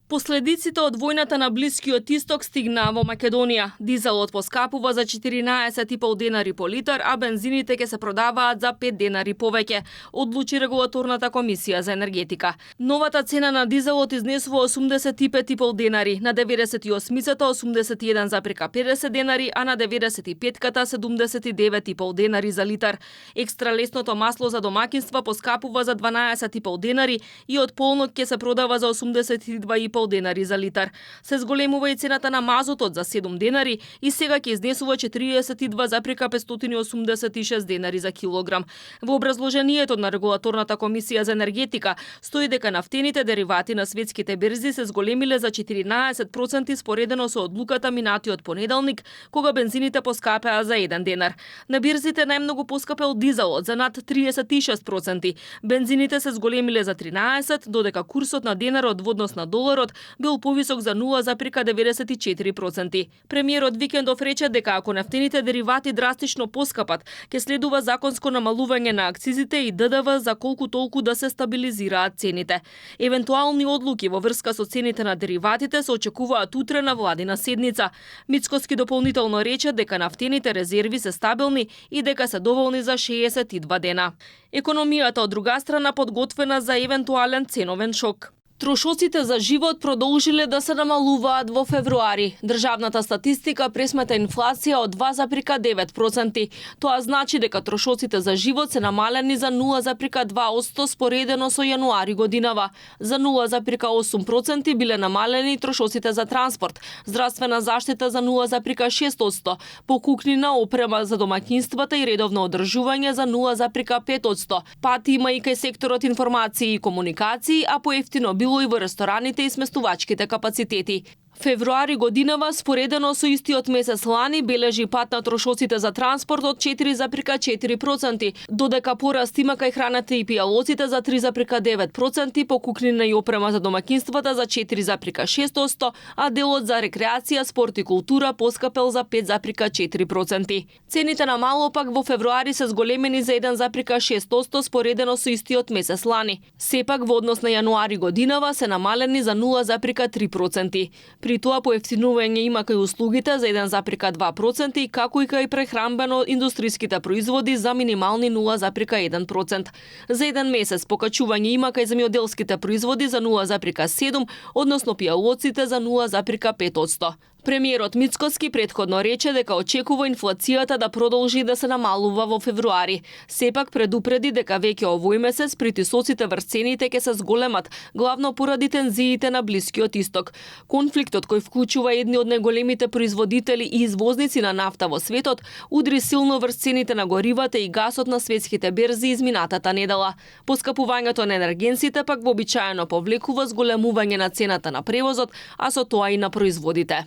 Последиците од војната на Блискиот Исток стигнаа во Македонија. Дизелот поскапува за 14,5 денари по литар, а бензините ќе се продаваат за 5 денари повеќе, одлучи регулаторната комисија за енергетика. Новата цена на дизелот изнесува 85,5 денари, на 98-цата 81,50 денари, а на 95-ката 79,5 денари за литар. Екстра лесното масло за домаќинства поскапува за 12,5 денари и од полнок ќе се продава за 82,5 денари за литар. Се зголемува и цената на мазотот за 7 денари и сега ќе изнесува 42,586 денари за килограм. Во образложението на регулаторната комисија за енергетика стои дека нафтените деривати на светските берзи се зголемиле за 14% споредено со одлуката минатиот понеделник, кога бензините поскапеа за 1 денар. На бирзите најмногу поскапел дизелот за над 36%, бензините се зголемиле за 13%, додека курсот на денарот во однос на доларот бил повисок за 0,94%. Премиерот Викендов рече дека ако нафтените деривати драстично поскапат, ќе следува законско намалување на акцизите и ДДВ за колку толку да се стабилизираат цените. Евентуални одлуки во врска со цените на дериватите се очекуваат утре на владина седница. Мицкоски дополнително рече дека нафтените резерви се стабилни и дека се доволни за 62 дена. Економијата од друга страна подготвена за евентуален ценовен шок. Трошоците за живот продолжиле да се намалуваат во февруари. Државната статистика пресмета инфлација од 2,9%. Тоа значи дека трошоците за живот се намалени за 0,2% споредено со јануари годинава. За 0,8% биле намалени трошоците за транспорт, здравствена заштита за 0,6%, покукнина, опрема за домаќинствата и редовно одржување за 0,5%. Пати има и кај секторот информации и комуникации, а поевтино било и во рестораните и сместувачките капацитети. Февруари годинава, споредено со истиот месец лани, бележи пат на трошоците за транспорт од 4,4%, додека пораст има кај храната и пијалоците за 3,9%, покукнина и опрема за домаќинствата за 4,6%, а делот за рекреација, спорт и култура поскапел за 5,4%. Цените на мало пак во февруари се зголемени за 1,6% споредено со истиот месец лани. Сепак во однос на јануари годинава се намалени за 0,3%. При тоа поевтинување има кај услугите за 1,2% и како и кај прехранбено-индустриските производи за минимални 0,1%. За еден месец покачување има кај земјоделските производи за 0,7%, односно пијалоците за 0,5%. Премиерот Мицкоски претходно рече дека очекува инфлацијата да продолжи да се намалува во февруари. Сепак предупреди дека веќе овој месец притисоците врз цените ќе се зголемат, главно поради тензиите на Блискиот Исток. Конфликтот кој вклучува едни од најголемите производители и извозници на нафта во светот удри силно врз цените на горивата и гасот на светските берзи изминатата недела. Поскапувањето на енергенсите пак вообичаено повлекува зголемување на цената на превозот, а со тоа и на производите.